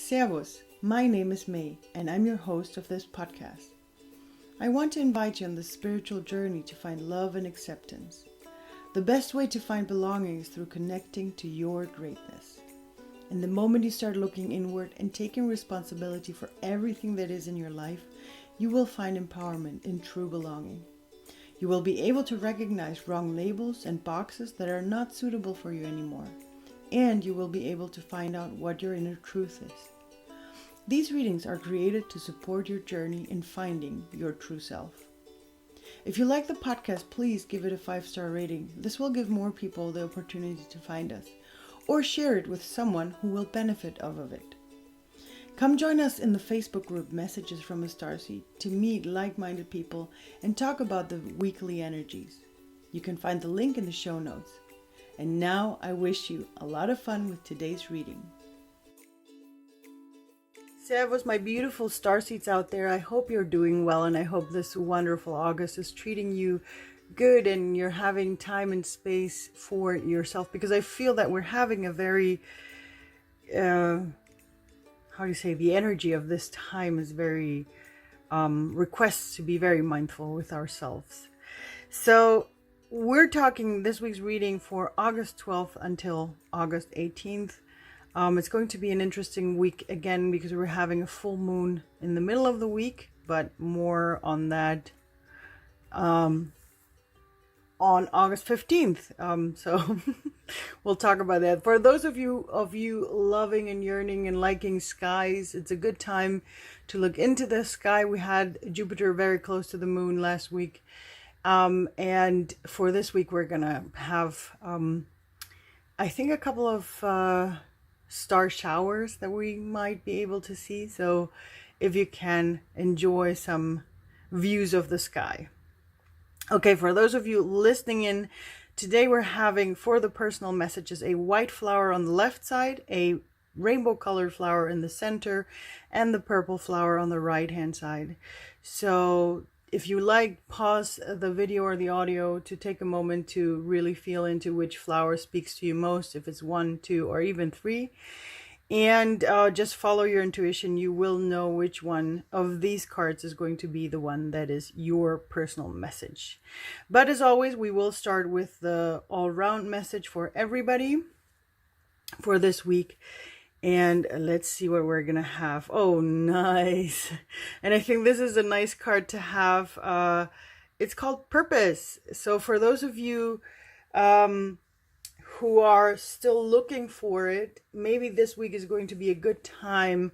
Servus, my name is Mei, and I'm your host of this podcast. I want to invite you on this spiritual journey to find love and acceptance. The best way to find belonging is through connecting to your greatness. And the moment you start looking inward and taking responsibility for everything that is in your life, you will find empowerment in true belonging. You will be able to recognize wrong labels and boxes that are not suitable for you anymore. And you will be able to find out what your inner truth is. These readings are created to support your journey in finding your true self. If you like the podcast, please give it a 5-star rating. This will give more people the opportunity to find us, or share it with someone who will benefit off of it. Come join us in the Facebook group Messages from a Starseed to meet like-minded people and talk about the weekly energies. You can find the link in the show notes. And now I wish you a lot of fun with today's reading. Servus, my beautiful starseeds out there. I hope you're doing well, and I hope this wonderful August is treating you good and you're having time and space for yourself, because I feel that we're having a very, the energy of this time is very, requests to be very mindful with ourselves. So we're talking this week's reading for August 12th until August 18th. It's going to be an interesting week again because we're having a full moon in the middle of the week, but more on that on August 15th. So we'll talk about that. For those of you loving and yearning and liking skies, it's a good time to look into the sky. We had Jupiter very close to the moon last week. And for this week, we're going to have, I think, a couple of star showers that we might be able to see. So if you can, enjoy some views of the sky. Okay, for those of you listening in, today we're having, for the personal messages, a white flower on the left side, a rainbow colored flower in the center, and the purple flower on the right hand side. So if you like, pause the video or the audio to take a moment to really feel into which flower speaks to you most, if it's 1, 2, or even 3. And just follow your intuition. You will know which one of these cards is going to be the one that is your personal message. But as always, we will start with the all-round message for everybody for this week. And let's see what we're going to have. Oh, nice. And I think this is a nice card to have. It's called Purpose. So for those of you who are still looking for it, maybe this week is going to be a good time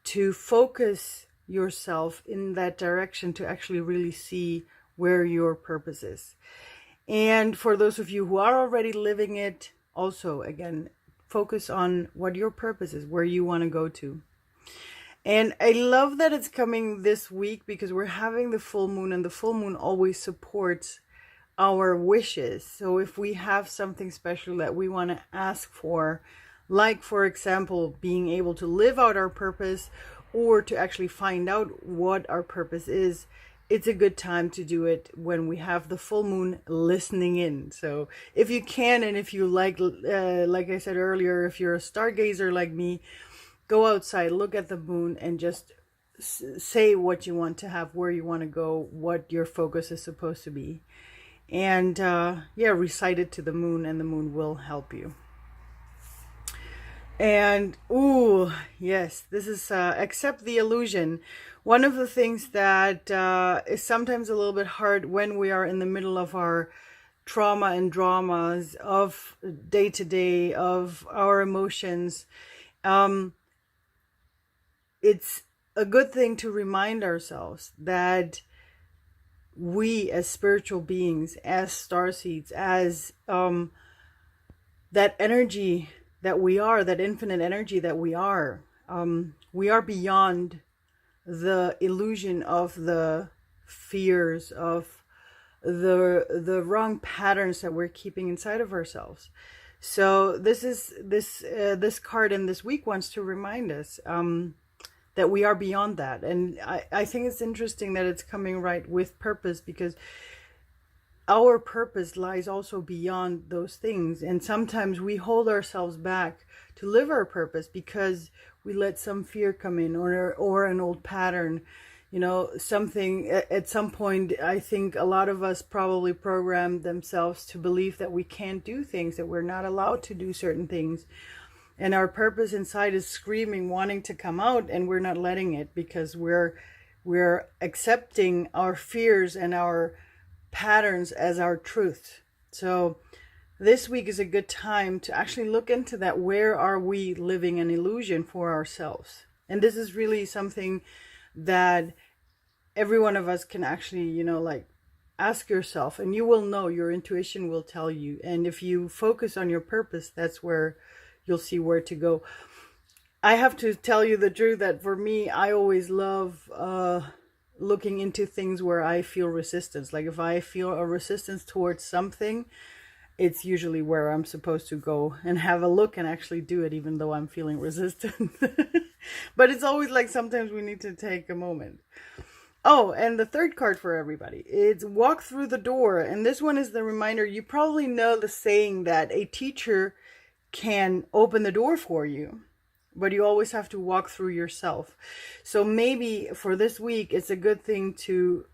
to focus yourself in that direction to actually really see where your purpose is. And for those of you who are already living it, also, again, focus on what your purpose is, where you want to go to. And I love that it's coming this week because we're having the full moon, and the full moon always supports our wishes. So if we have something special that we want to ask for, like, for example, being able to live out our purpose or to actually find out what our purpose is, it's a good time to do it when we have the full moon listening in. So if you can, and if you like I said earlier, if you're a stargazer like me, go outside, look at the moon, and just say what you want to have, where you want to go, what your focus is supposed to be. And recite it to the moon, and the moon will help you. And, ooh, yes, this is accept the illusion. One of the things that is sometimes a little bit hard when we are in the middle of our trauma and dramas of day to day, of our emotions. It's a good thing to remind ourselves that we as spiritual beings, as starseeds, as that energy that we are, that infinite energy that we are beyond the illusion of the fears, of the wrong patterns that we're keeping inside of ourselves. So this card in this week wants to remind us that we are beyond that. And I think it's interesting that it's coming right with purpose, because our purpose lies also beyond those things. And sometimes we hold ourselves back to live our purpose because we let some fear come in, or an old pattern, something at some point. I think a lot of us probably programmed themselves to believe that we can't do things, that we're not allowed to do certain things. And our purpose inside is screaming, wanting to come out, and we're not letting it because we're accepting our fears and our patterns as our truth. So this week is a good time to actually look into that. Where are we living an illusion for ourselves? And this is really something that every one of us can actually, ask yourself, and you will know, your intuition will tell you. And if you focus on your purpose, that's where you'll see where to go. I have to tell you the truth that for me, I always love looking into things where I feel resistance. Like if I feel a resistance towards something, it's usually where I'm supposed to go and have a look and actually do it, even though I'm feeling resistant. But it's always like sometimes we need to take a moment. Oh, and the third card for everybody, it's walk through the door. And this one is the reminder. You probably know the saying that a teacher can open the door for you, but you always have to walk through yourself. So maybe for this week, it's a good thing to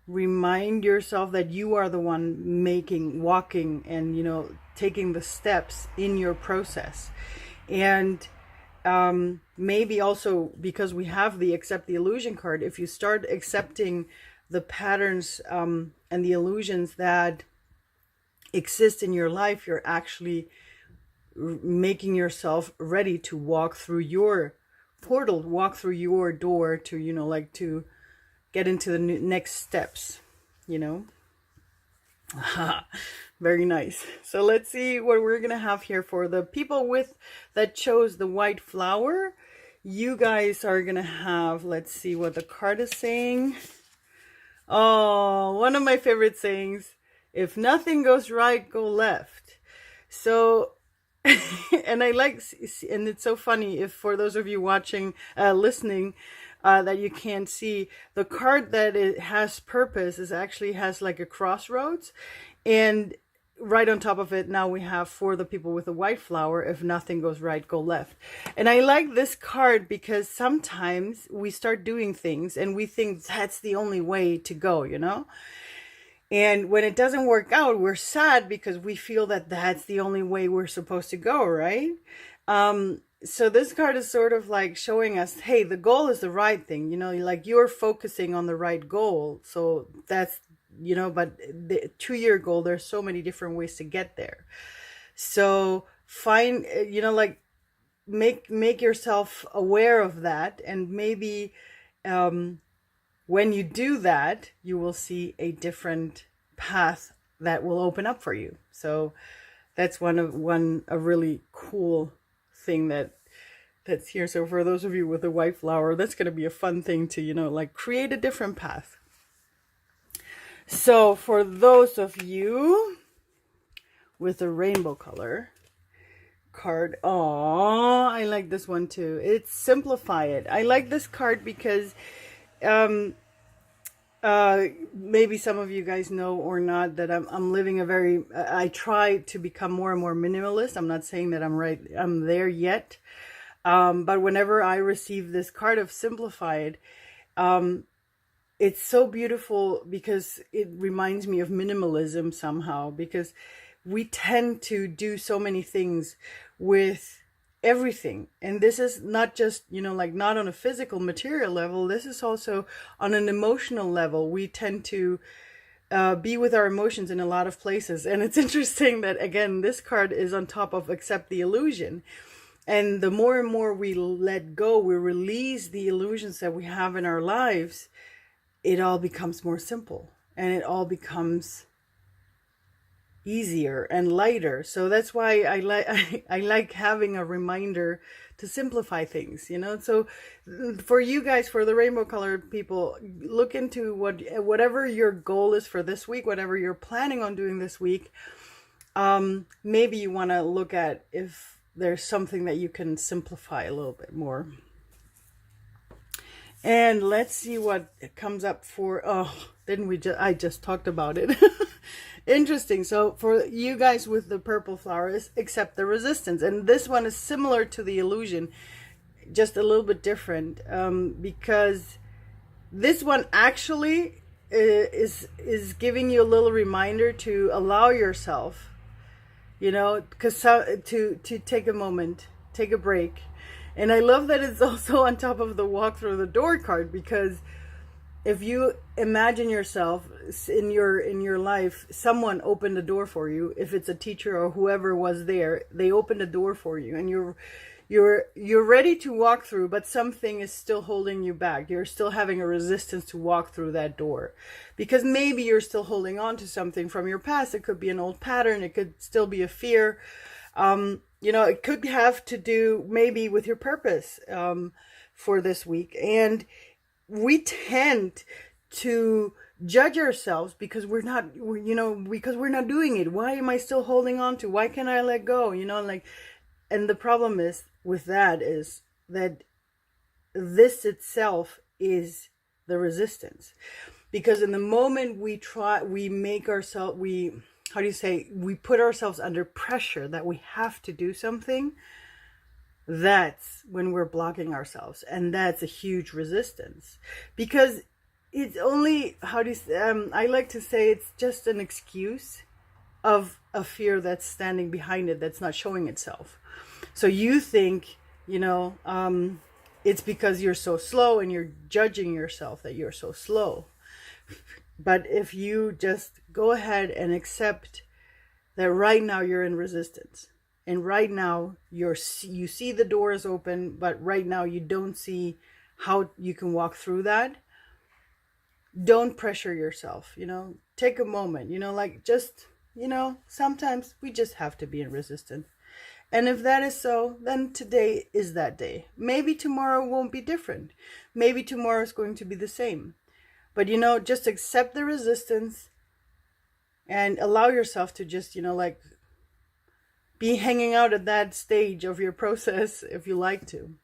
remind yourself that you are the one walking and, taking the steps in your process. And maybe also, because we have the accept the illusion card, if you start accepting the patterns and the illusions that exist in your life, you're actually making yourself ready to walk through your portal, walk through your door to, to get into the next steps, Very nice. So let's see what we're going to have here for the people that chose the white flower. You guys are going to have, let's see what the card is saying. Oh, one of my favorite sayings, if nothing goes right, go left. So, and and it's so funny, if for those of you watching, listening, that you can't see, the card that it has purpose has like a crossroads, and right on top of it, now we have, for the people with the white flower, if nothing goes right, go left. And I like this card because sometimes we start doing things and we think that's the only way to go, And when it doesn't work out, we're sad because we feel that that's the only way we're supposed to go, right? So this card is sort of like showing us, hey, the goal is the right thing, like you're focusing on the right goal. So that's, but the 2-year goal, there's so many different ways to get there. So find, make yourself aware of that. And maybe when you do that, you will see a different path that will open up for you. So that's a really cool thing that's here. So for those of you with a white flower, that's going to be a fun thing to, create a different path. So for those of you with a rainbow color card, I like this one too. It's simplify it. I like this card because maybe some of you guys know or not that I'm living I try to become more and more minimalist. I'm not saying that I'm there yet. But whenever I receive this card of simplified, it's so beautiful because it reminds me of minimalism somehow, because we tend to do so many things with everything. And this is not just, not on a physical material level. This is also on an emotional level. We tend to be with our emotions in a lot of places. And it's interesting that, again, this card is on top of accept the illusion. And the more and more we let go, we release the illusions that we have in our lives, it all becomes more simple and it all becomes easier and lighter. So that's why I like having a reminder to simplify things, So for you guys, for the rainbow colored people, look into whatever your goal is for this week, whatever you're planning on doing this week. Maybe you want to look at if there's something that you can simplify a little bit more. And let's see what comes up for, oh, didn't we just, I just talked about it. Interesting. So for you guys with the purple flowers, accept the resistance. And this one is similar to the illusion, just a little bit different, because this one actually is giving you a little reminder to allow yourself, because to take a moment, take a break. And I love that it's also on top of the walk through the door card, because if you imagine yourself in your life, someone opened a door for you. If it's a teacher or whoever was there, they opened a door for you, and you're ready to walk through, but something is still holding you back. You're still having a resistance to walk through that door, because maybe you're still holding on to something from your past. It could be an old pattern. It could still be a fear. It could have to do maybe with your purpose for this week. And we tend to judge ourselves because we're not doing it. Why am I still holding on to? Why can't I let go? And the problem is with that is that this itself is the resistance. Because in the moment we put ourselves under pressure that we have to do something, that's when we're blocking ourselves. And that's a huge resistance, because it's only, I like to say it's just an excuse of a fear that's standing behind it, that's not showing itself. So you think, it's because you're so slow, and you're judging yourself that you're so slow. But if you just go ahead and accept that right now you're in resistance, and right now you see the door is open, but right now you don't see how you can walk through that. Don't pressure yourself, take a moment, sometimes we just have to be in resistance. And if that is so, then today is that day. Maybe tomorrow won't be different. Maybe tomorrow is going to be the same. But, just accept the resistance and allow yourself to just, be hanging out at that stage of your process if you like to.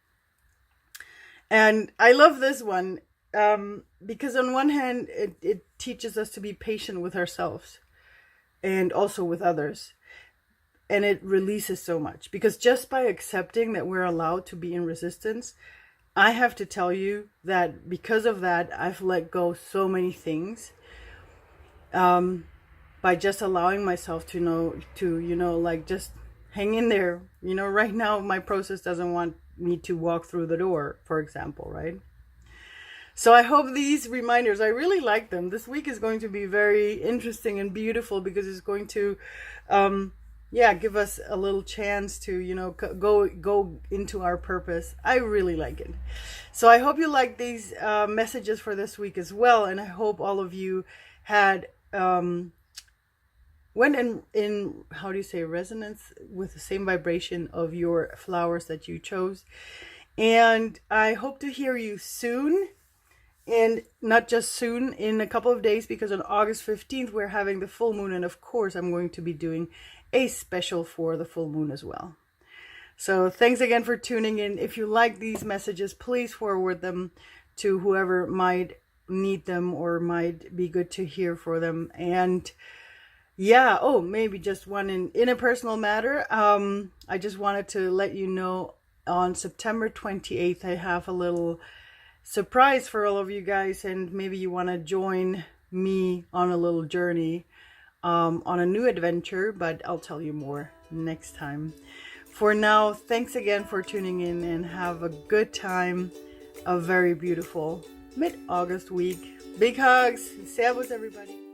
And I love this one because on one hand, it teaches us to be patient with ourselves and also with others. And it releases so much, because just by accepting that we're allowed to be in resistance, I have to tell you that because of that, I've let go so many things by just allowing myself to just hang in there. Right now my process doesn't want me to walk through the door, for example, right? So I hope these reminders, I really like them. This week is going to be very interesting and beautiful, because it's going to give us a little chance to, go into our purpose. I really like it. So I hope you like these messages for this week as well. And I hope all of you had went in resonance with the same vibration of your flowers that you chose. And I hope to hear you soon. And not just soon, in a couple of days, because on August 15th, we're having the full moon. And of course, I'm going to be doing a special for the full moon as well. So thanks again for tuning in. If you like these messages, please forward them to whoever might need them or might be good to hear for them. And maybe just one in a personal matter. I just wanted to let you know on September 28th, I have a little surprise for all of you guys, and maybe you want to join me on a little journey, on a new adventure, but I'll tell you more next time. For now, thanks again for tuning in, and have a good time, a very beautiful mid-August week. Big hugs. Servus, everybody.